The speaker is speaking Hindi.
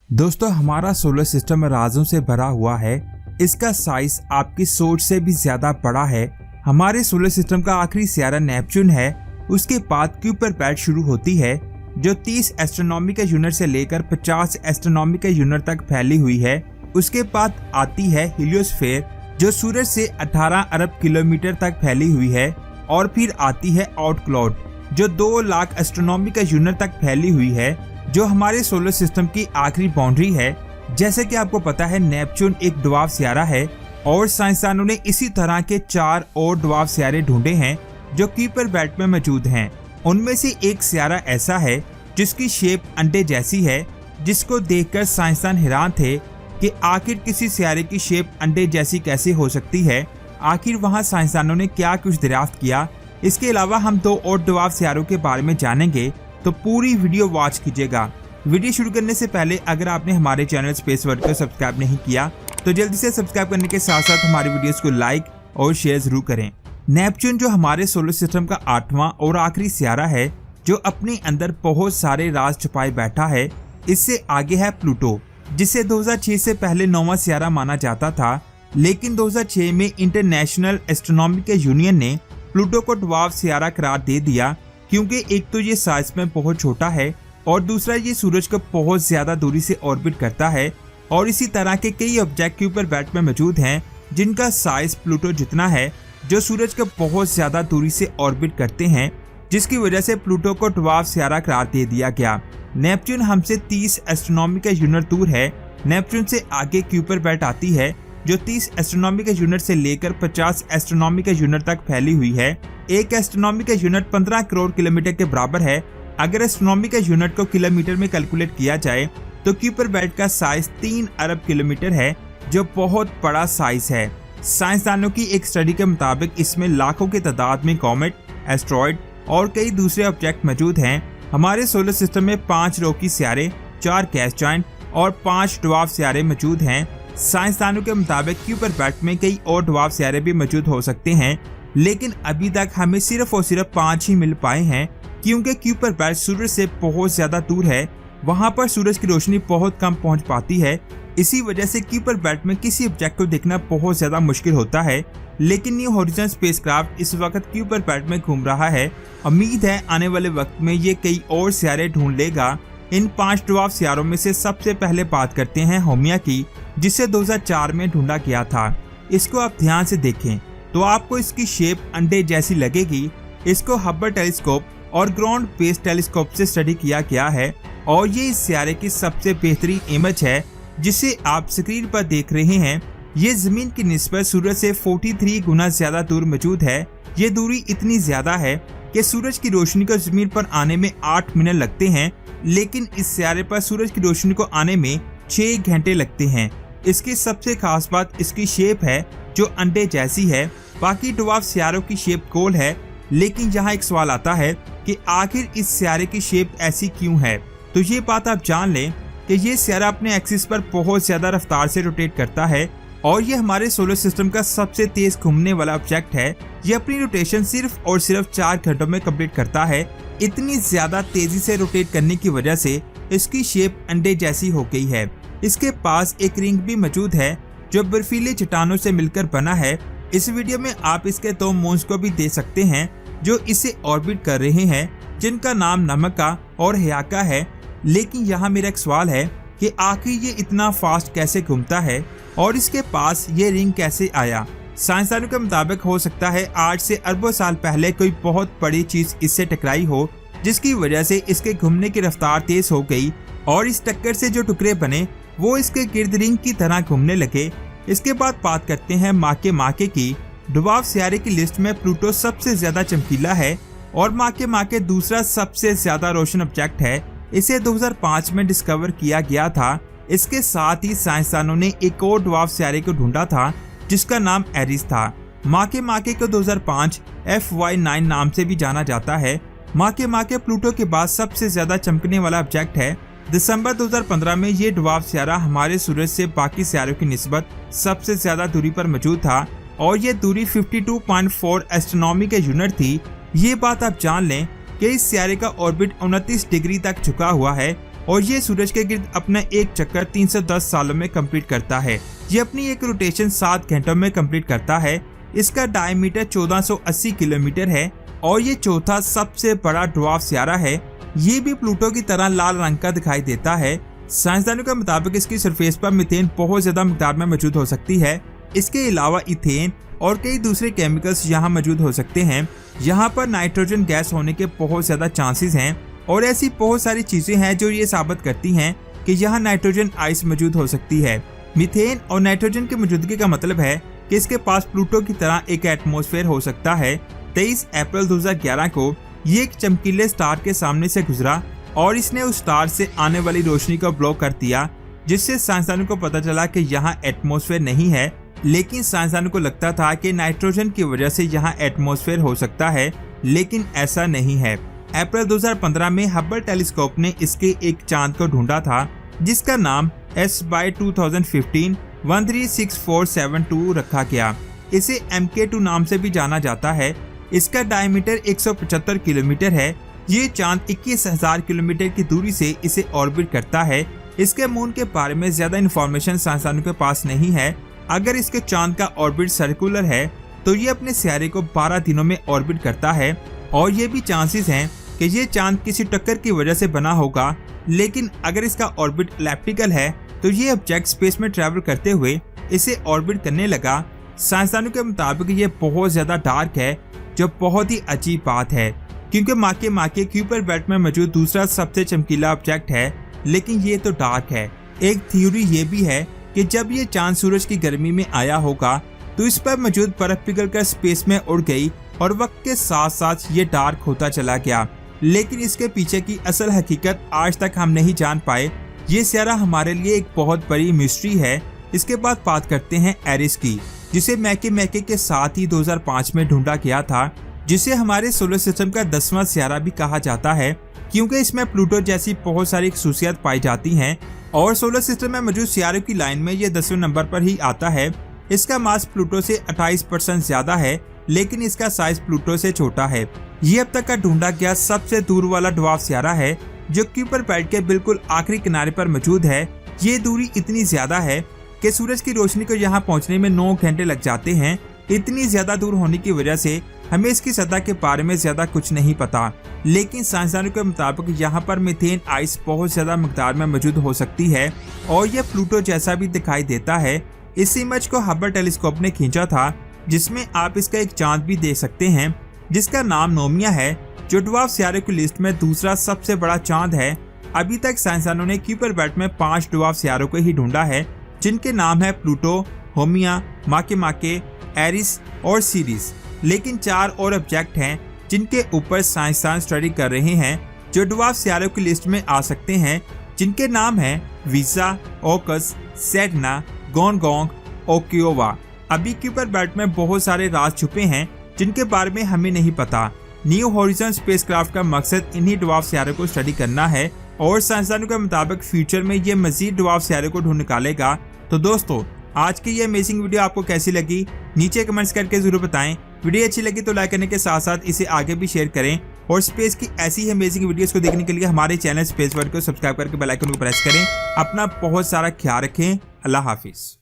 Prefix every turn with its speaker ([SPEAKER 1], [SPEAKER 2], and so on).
[SPEAKER 1] दोस्तों, हमारा सोलर सिस्टम राजों से भरा हुआ है। इसका साइज आपकी सोच से भी ज्यादा बड़ा है। हमारे सोलर सिस्टम का आखिरी सियारा नेपच्यून है। उसके बाद क्यूपर बेल्ट शुरू होती है जो 30 एस्ट्रोनॉमिकल यूनिट से लेकर 50 एस्ट्रोनॉमिकल यूनिट तक फैली हुई है। उसके बाद आती है हीलियोस्फीयर जो सूरज से 18 अरब किलोमीटर तक फैली हुई है। और फिर आती है आउट क्लाउड जो 2 लाख एस्ट्रोनॉमिकल यूनिट तक फैली हुई है, जो हमारे सोलर सिस्टम की आखिरी बाउंड्री है। जैसे कि आपको पता है, नेपच्यून एक ड्वार्फ सियारा है और साइंसदानों ने इसी तरह के 4 और ड्वार्फ सियारे ढूंढे हैं जो क्यूपर बेल्ट में मौजूद हैं। उनमें से एक सियारा ऐसा है जिसकी शेप अंडे जैसी है, जिसको देखकर साइंसदान हैरान थे कि आखिर किसी सियारे की शेप अंडे जैसी कैसे हो सकती है। आखिर वहां साइंसदानों ने क्या कुछ दरियाफ्त किया। इसके अलावा हम 2 और ड्वार्फ सियारों के बारे में जानेंगे, तो पूरी वीडियो वॉच कीजिएगा। वीडियो शुरू करने से पहले अगर आपने हमारे चैनल स्पेस वर्ल्ड को सब्सक्राइब नहीं किया तो जल्दी से सब्सक्राइब करने के साथ साथ हमारी वीडियोस को लाइक और शेयर जरूर करें। नेपच्यून जो हमारे सोलर सिस्टम का 8वां और आखिरी सियारा है जो अपने अंदर बहुत सारे राज छुपाए बैठा है। इससे आगे है प्लूटो, जिसे 2006 से पहले 9वां सियारा माना जाता था, लेकिन 2006 में इंटरनेशनल एस्ट्रोनॉमिकल यूनियन ने प्लूटो को ड्वार्फ सियारा करार दे दिया, क्योंकि एक तो ये साइज में बहुत छोटा है और दूसरा ये सूरज को बहुत ज्यादा दूरी से ऑर्बिट करता है। और इसी तरह के कई ऑब्जेक्ट क्यूपर बेल्ट में मौजूद हैं जिनका साइज प्लूटो जितना है, जो सूरज को बहुत ज्यादा दूरी से ऑर्बिट करते हैं, जिसकी वजह से प्लूटो को ड्वार्फ सियारा करार दे दिया गया। नेपच्यून हमसे 30 एस्ट्रोनॉमिकल यूनिट दूर है। नेपच्यून से आगे क्यूपर बेल्ट आती है जो 30 एस्ट्रोनॉमिकल यूनिट से लेकर 50 एस्ट्रोनॉमिकल यूनिट तक फैली हुई है। एक एस्ट्रोनॉमिकल यूनिट 15 करोड़ किलोमीटर के बराबर है। अगर एस्ट्रोनॉमिकल यूनिट को किलोमीटर में कैलकुलेट किया जाए तो क्यूपर बेल्ट का साइज 3 अरब किलोमीटर है, जो बहुत बड़ा साइज है। साइंसदानों की एक स्टडी के मुताबिक इसमें लाखों की तादाद में कॉमेट, एस्ट्रॉइड और कई दूसरे ऑब्जेक्ट मौजूद हैं। हमारे सोलर सिस्टम में 5 रॉकी सियारे, 4 गैस जॉइंट और 5 ड्वार्फ सियारे मौजूद हैं। साइंसदानों के मुताबिक क्यूपर बेल्ट में कई और ड्वार्फ सियारे भी मौजूद हो सकते हैं, लेकिन अभी तक हमें सिर्फ और सिर्फ 5 ही मिल पाए हैं, क्योंकि क्यूपर बेल्ट सूरज से बहुत ज्यादा दूर है। वहां पर सूरज की रोशनी बहुत कम पहुंच पाती है। इसी वजह से क्यूपर बेल्ट में किसी ऑब्जेक्ट को देखना बहुत ज्यादा मुश्किल होता है। लेकिन न्यू होराइजन स्पेसक्राफ्ट इस वक्त क्यूपर बेल्ट में घूम रहा है। उम्मीद है आने वाले वक्त में ये कई और सियारे ढूंढ लेगा। इन 5 ड्वार्फ सियारों में से सबसे पहले बात करते हैं होमिया की, जिसे 2004 में ढूंढा गया था। इसको आप ध्यान से देखें तो आपको इसकी शेप अंडे जैसी लगेगी। इसको हब्बल टेलीस्कोप और ग्राउंड बेस्ड टेलीस्कोप से स्टडी किया गया है और ये इस सियारे की सबसे बेहतरीन इमेज है जिसे आप स्क्रीन पर देख रहे हैं। ये जमीन की निस्बत सूरज से 43 गुना ज्यादा दूर मौजूद है। ये दूरी इतनी ज्यादा है कि सूरज की रोशनी को जमीन पर आने में 8 मिनट लगते हैं, लेकिन इस सियारे पर सूरज की रोशनी को आने में 6 घंटे लगते हैं। इसकी सबसे खास बात इसकी शेप है जो अंडे जैसी है। बाकी ड्वार्फ सियारों की शेप गोल है, लेकिन यहाँ एक सवाल आता है कि आखिर इस सियारे की शेप ऐसी क्यों है। तो ये बात आप जान लें कि ये सियारा अपने एक्सिस पर बहुत ज्यादा रफ्तार से रोटेट करता है और ये हमारे सोलर सिस्टम का सबसे तेज घूमने वाला ऑब्जेक्ट है। ये अपनी रोटेशन सिर्फ और सिर्फ 4 घंटों में कंप्लीट करता है। इतनी ज्यादा तेजी से रोटेट करने की वजह से इसकी शेप अंडे जैसी हो गई है। इसके पास एक रिंग भी मौजूद है जो बर्फीले चट्टानों से मिलकर बना है। इस वीडियो में आप इसके 2 मून्स को भी दे सकते हैं जो इसे ऑर्बिट कर रहे हैं, जिनका नाम नमका और हयाका है। लेकिन यहाँ मेरा एक सवाल है कि आखिर ये इतना फास्ट कैसे घूमता है और इसके पास ये रिंग कैसे आया। साइंसदानों के मुताबिक हो सकता है आज से अरबों साल पहले कोई बहुत बड़ी चीज इससे टकराई हो, जिसकी वजह से इसके घूमने की रफ्तार तेज हो गई और इस टक्कर से जो टुकड़े बने वो इसके गिर्द रिंग की तरह घूमने लगे। इसके बाद बात करते हैं माके की। ड्वार्फ सियारे की लिस्ट में प्लूटो सबसे ज्यादा चमकीला है और माके दूसरा सबसे ज्यादा रोशन ऑब्जेक्ट है। इसे 2005 में डिस्कवर किया गया था। इसके साथ ही साइंसदानों ने एक और ड्वार्फ सियारे को ढूंढा था जिसका नाम एरिस था। माके को 2005 FY9 नाम से भी जाना जाता है। माके प्लूटो के बाद सबसे ज्यादा चमकने वाला ऑब्जेक्ट है। दिसंबर 2015 में ये ड्वार्फ सियारा हमारे सूरज से बाकी सियारों की निस्बत सबसे ज्यादा दूरी पर मौजूद था और ये दूरी 52.4 एस्ट्रोनॉमिकल यूनिट थी। ये बात आप जान लें कि इस सियारे का ऑर्बिट 29 डिग्री तक झुका हुआ है और ये सूरज के गिर्द अपना एक चक्कर 310 सालों में कंप्लीट करता है। ये अपनी एक रोटेशन 7 घंटों में कंप्लीट करता है। इसका डायमीटर 1480 किलोमीटर है और ये चौथा सबसे बड़ा ड्वार्फ सियारा है। ये भी प्लूटो की तरह लाल रंग का दिखाई देता है। साइंसदानों के मुताबिक इसकी सरफेस पर मीथेन बहुत ज्यादा मिकदार में मौजूद हो सकती है। इसके अलावा इथेन और कई दूसरे केमिकल्स यहाँ मौजूद हो सकते हैं। यहाँ पर नाइट्रोजन गैस होने के बहुत ज्यादा चांसेस हैं और ऐसी बहुत सारी चीजें हैं जो ये साबित करती हैं कि यहाँ नाइट्रोजन आइस मौजूद हो सकती है। मीथेन और नाइट्रोजन की मौजूदगी का मतलब है कि इसके पास प्लूटो की तरह एक एटमॉस्फेयर हो सकता है। 23 अप्रैल 2011 को ये एक चमकीले स्टार के सामने से गुजरा और इसने उस स्टार से आने वाली रोशनी को ब्लॉक कर दिया, जिससे साइंसदानों को पता चला कि यहाँ एटमॉस्फेयर नहीं है। लेकिन साइंसदानों को लगता था कि नाइट्रोजन की वजह से यहाँ एटमॉस्फेयर हो सकता है, लेकिन ऐसा नहीं है। अप्रैल 2015 में हबल टेलीस्कोप ने इसके एक चांद को ढूंढा था जिसका नाम S/2015 136472 रखा गया। इसे MK2 नाम से भी जाना जाता है। इसका डायमीटर 175 किलोमीटर है। ये चांद 21,000 किलोमीटर की दूरी से इसे ऑर्बिट करता है। इसके मून के बारे में ज्यादा इंफॉर्मेशन साइंसदानों के पास नहीं है। अगर इसके चांद का ऑर्बिट सर्कुलर है तो ये अपने सियारे को 12 दिनों में ऑर्बिट करता है और ये भी चांसेस हैं कि ये चांद किसी टक्कर की वजह से बना होगा। लेकिन अगर इसका ऑर्बिट इलिप्टिकल है तो ये ऑब्जेक्ट स्पेस में ट्रैवल करते हुए इसे ऑर्बिट करने लगा। साइंसदानों के मुताबिक ये बहुत ज्यादा डार्क है, जो बहुत ही अजीब बात है क्योंकि माके क्यूपर बेल्ट में मौजूद दूसरा सबसे चमकीला ऑब्जेक्ट है, लेकिन ये तो डार्क है। एक थ्योरी ये भी है कि जब ये चांद सूरज की गर्मी में आया होगा तो इस पर मौजूद बर्फ पिघलकर स्पेस में उड़ गई और वक्त के साथ साथ ये डार्क होता चला गया। लेकिन इसके पीछे की असल हकीकत आज तक हम नहीं जान पाए। ये सियारा हमारे लिए एक बहुत बड़ी मिस्ट्री है। इसके बाद बात करते हैं एरिस की, जिसे मैके के साथ ही 2005 में ढूंढा गया था, जिसे हमारे सोलर सिस्टम का 10वां सियारा भी कहा जाता है क्योंकि इसमें प्लूटो जैसी बहुत सारी खसूसियात पाई जाती हैं और सोलर सिस्टम में मौजूद सियारों की लाइन में ये 10वें नंबर पर ही आता है। इसका मास प्लूटो से 28% ज्यादा है, लेकिन इसका साइज प्लूटो से छोटा है। ये अब तक का ढूंढा गया सबसे दूर वाला ड्वार्फ सियारा है जो क्यूपर बेल्ट के बिल्कुल आखिरी किनारे पर मौजूद है। ये दूरी इतनी ज्यादा है कि सूरज की रोशनी को यहाँ पहुँचने में 9 घंटे लग जाते हैं। इतनी ज्यादा दूर होने की वजह से हमें इसकी सतह के बारे में ज्यादा कुछ नहीं पता, लेकिन साइंसदानों के मुताबिक यहाँ पर मीथेन आइस बहुत ज्यादा मिकदार में मौजूद हो सकती है और यह प्लूटो जैसा भी दिखाई देता है। इस इमेज को हबल टेलीस्कोप ने खींचा था, जिसमें आप इसका एक चांद भी देख सकते हैं जिसका नाम नोमिया है, जो ड्वार्फ सियारे की लिस्ट में दूसरा सबसे बड़ा चांद है। अभी तक साइंसदानों ने क्यूपर बेल्ट में 5 ड्वार्फ सियारों को ही ढूंढा है, जिनके नाम है प्लूटो, होमिया, माके, एरिस और सीरीज। लेकिन 4 और ऑब्जेक्ट हैं जिनके ऊपर साइंसदान स्टडी कर रहे हैं, जो ड्वार्फ सियारों की लिस्ट में आ सकते हैं, जिनके नाम है वीजा, ओकस, सेडना, गोनगोंग, ओकियोवा। अभी क्यूपर बेल्ट में बहुत सारे राज छुपे हैं जिनके बारे में हमें नहीं पता। न्यू हॉरिजन स्पेसक्राफ्ट का मकसद इन्हीं ड्वार्फ सियारों को स्टडी करना है और साइंसदानों के मुताबिक फ्यूचर में ये मजीद ड्वार्फ सियारों को ढूंढ निकालेगा। तो दोस्तों, आज की ये अमेजिंग वीडियो आपको कैसी लगी नीचे कमेंट्स करके जरूर बताएं। वीडियो अच्छी लगी तो लाइक करने के साथ साथ इसे आगे भी शेयर करें और स्पेस की ऐसी ही अमेजिंग वीडियोस को देखने के लिए हमारे चैनल स्पेस वर्ल्ड को सब्सक्राइब करके बेल आइकन को प्रेस करें। अपना बहुत सारा ख्याल रखें। अल्लाह हाफिज।